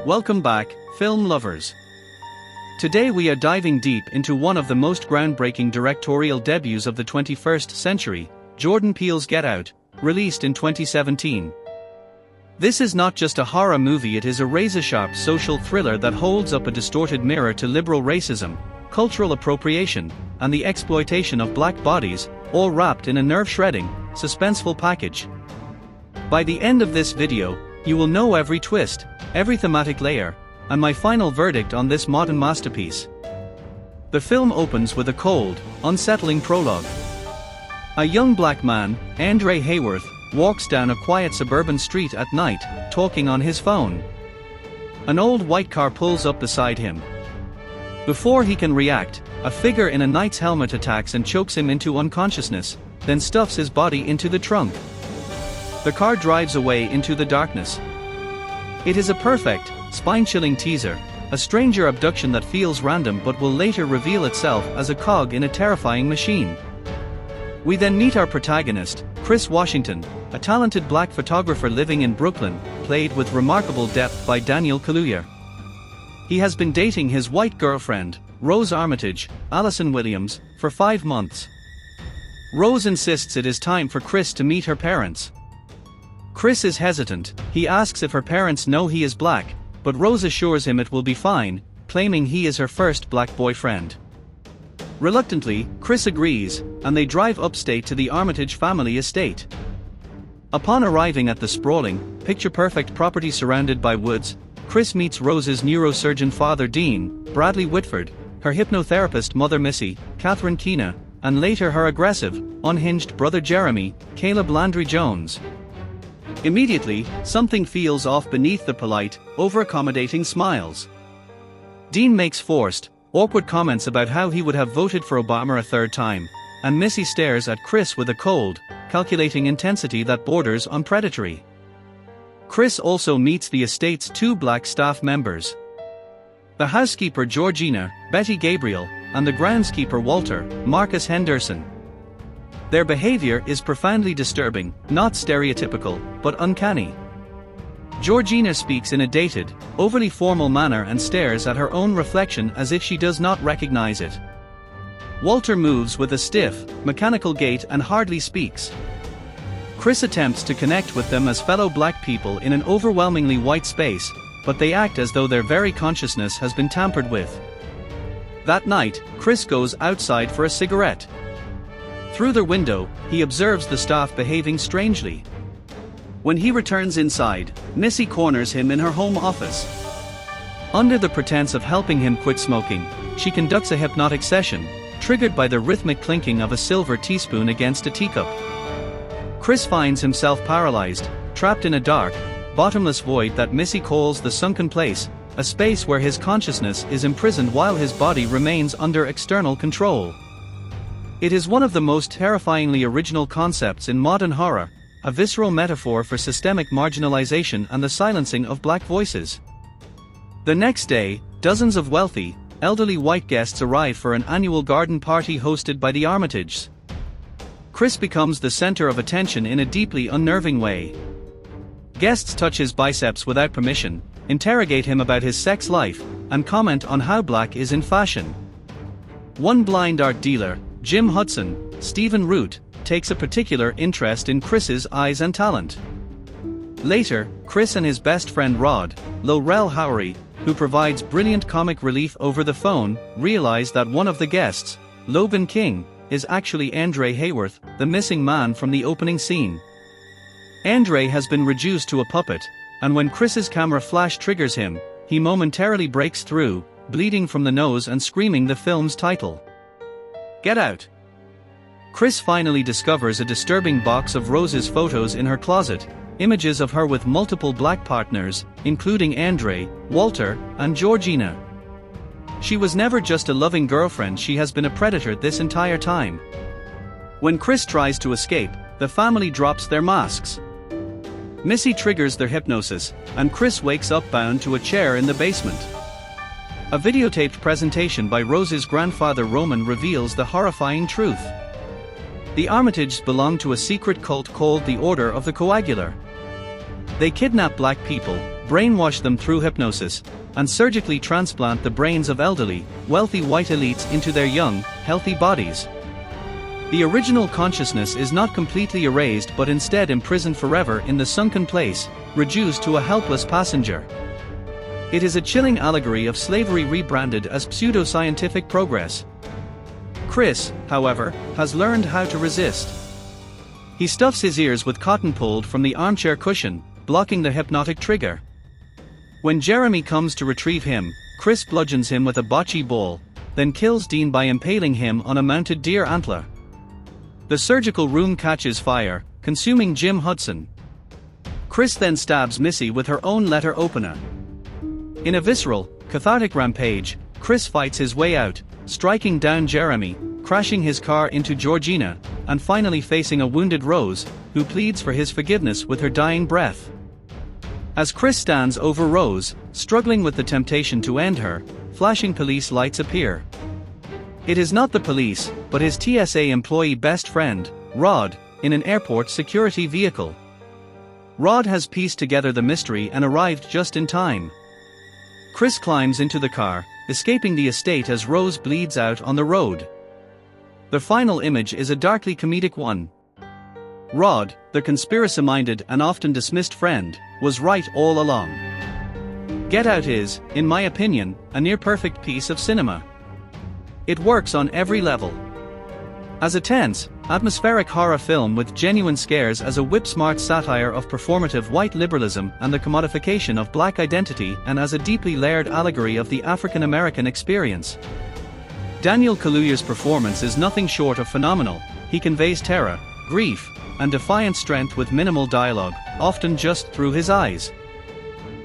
Welcome back, film lovers. Today we are diving deep into one of the most groundbreaking directorial debuts of the 21st century, Jordan Peele's Get Out, released in 2017. This is not just a horror movie, it is a razor-sharp social thriller that holds up a distorted mirror to liberal racism, cultural appropriation, and the exploitation of black bodies, all wrapped in a nerve-shredding, suspenseful package. By the end of this video, you will know every twist, every thematic layer, and my final verdict on this modern masterpiece. The film opens with a cold, unsettling prologue. A young black man, Andre Hayworth, walks down a quiet suburban street at night, talking on his phone. An old white car pulls up beside him. Before he can react, a figure in a knight's helmet attacks and chokes him into unconsciousness, then stuffs his body into the trunk. The car drives away into the darkness. It is a perfect, spine-chilling teaser, a stranger abduction that feels random but will later reveal itself as a cog in a terrifying machine. We then meet our protagonist, Chris Washington, a talented black photographer living in Brooklyn, played with remarkable depth by Daniel Kaluuya. He has been dating his white girlfriend, Rose Armitage, Allison Williams, for 5 months. Rose insists it is time for Chris to meet her parents. Chris is hesitant, he asks if her parents know he is black, but Rose assures him it will be fine, claiming he is her first black boyfriend. Reluctantly, Chris agrees, and they drive upstate to the Armitage family estate. Upon arriving at the sprawling, picture-perfect property surrounded by woods, Chris meets Rose's neurosurgeon father Dean, Bradley Whitford, her hypnotherapist mother Missy, Catherine Keener, and later her aggressive, unhinged brother Jeremy, Caleb Landry Jones. Immediately, something feels off beneath the polite, over-accommodating smiles. Dean makes forced, awkward comments about how he would have voted for Obama a third time, and Missy stares at Chris with a cold, calculating intensity that borders on predatory. Chris also meets the estate's 2 black staff members. The housekeeper Georgina, Betty Gabriel, and the groundskeeper Walter, Marcus Henderson. Their behavior is profoundly disturbing, not stereotypical, but uncanny. Georgina speaks in a dated, overly formal manner and stares at her own reflection as if she does not recognize it. Walter moves with a stiff, mechanical gait and hardly speaks. Chris attempts to connect with them as fellow black people in an overwhelmingly white space, but they act as though their very consciousness has been tampered with. That night, Chris goes outside for a cigarette. Through their window, he observes the staff behaving strangely. When he returns inside, Missy corners him in her home office. Under the pretense of helping him quit smoking, she conducts a hypnotic session, triggered by the rhythmic clinking of a silver teaspoon against a teacup. Chris finds himself paralyzed, trapped in a dark, bottomless void that Missy calls the Sunken Place, a space where his consciousness is imprisoned while his body remains under external control. It is one of the most terrifyingly original concepts in modern horror, a visceral metaphor for systemic marginalization and the silencing of black voices. The next day, dozens of wealthy, elderly white guests arrive for an annual garden party hosted by the Armitages. Chris becomes the center of attention in a deeply unnerving way. Guests touch his biceps without permission, interrogate him about his sex life, and comment on how black is in fashion. One blind art dealer, Jim Hudson, Stephen Root, takes a particular interest in Chris's eyes and talent. Later, Chris and his best friend Rod, Laurel Howery, who provides brilliant comic relief over the phone, realize that one of the guests, Logan King, is actually Andre Hayworth, the missing man from the opening scene. Andre has been reduced to a puppet, and when Chris's camera flash triggers him, he momentarily breaks through, bleeding from the nose and screaming the film's title. Get Out. Chris finally discovers a disturbing box of Rose's photos in her closet, images of her with multiple black partners, including Andre, Walter, and Georgina. She was never just a loving girlfriend, she has been a predator this entire time. When Chris tries to escape, the family drops their masks. Missy triggers their hypnosis, and Chris wakes up bound to a chair in the basement. A videotaped presentation by Rose's grandfather Roman reveals the horrifying truth. The Armitages belong to a secret cult called the Order of the Coagula. They kidnap black people, brainwash them through hypnosis, and surgically transplant the brains of elderly, wealthy white elites into their young, healthy bodies. The original consciousness is not completely erased but instead imprisoned forever in the sunken place, reduced to a helpless passenger. It is a chilling allegory of slavery rebranded as pseudo-scientific progress. Chris, however, has learned how to resist. He stuffs his ears with cotton pulled from the armchair cushion, blocking the hypnotic trigger. When Jeremy comes to retrieve him, Chris bludgeons him with a bocce ball, then kills Dean by impaling him on a mounted deer antler. The surgical room catches fire, consuming Jim Hudson. Chris then stabs Missy with her own letter opener. In a visceral, cathartic rampage, Chris fights his way out, striking down Jeremy, crashing his car into Georgina, and finally facing a wounded Rose, who pleads for his forgiveness with her dying breath. As Chris stands over Rose, struggling with the temptation to end her, flashing police lights appear. It is not the police, but his TSA employee best friend, Rod, in an airport security vehicle. Rod has pieced together the mystery and arrived just in time. Chris climbs into the car, escaping the estate as Rose bleeds out on the road. The final image is a darkly comedic one. Rod, the conspiracy-minded and often dismissed friend, was right all along. Get Out is, in my opinion, a near-perfect piece of cinema. It works on every level. As a tense, atmospheric horror film with genuine scares, as a whip-smart satire of performative white liberalism and the commodification of black identity, and as a deeply layered allegory of the African American experience. Daniel Kaluuya's performance is nothing short of phenomenal. He conveys terror, grief, and defiant strength with minimal dialogue, often just through his eyes.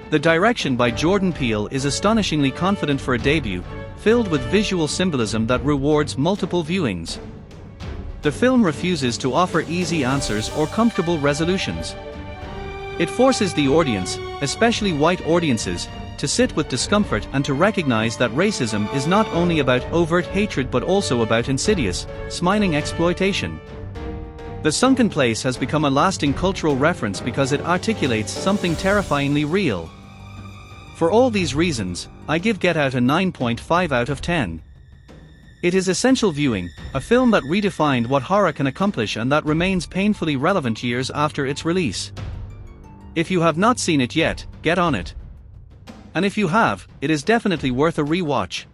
The direction by Jordan Peele is astonishingly confident for a debut, filled with visual symbolism that rewards multiple viewings. The film refuses to offer easy answers or comfortable resolutions. It forces the audience, especially white audiences, to sit with discomfort and to recognize that racism is not only about overt hatred but also about insidious, smiling exploitation. The Sunken Place has become a lasting cultural reference because it articulates something terrifyingly real. For all these reasons, I give Get Out a 9.5 out of 10. It is essential viewing, a film that redefined what horror can accomplish and that remains painfully relevant years after its release. If you have not seen it yet, get on it. And if you have, it is definitely worth a rewatch.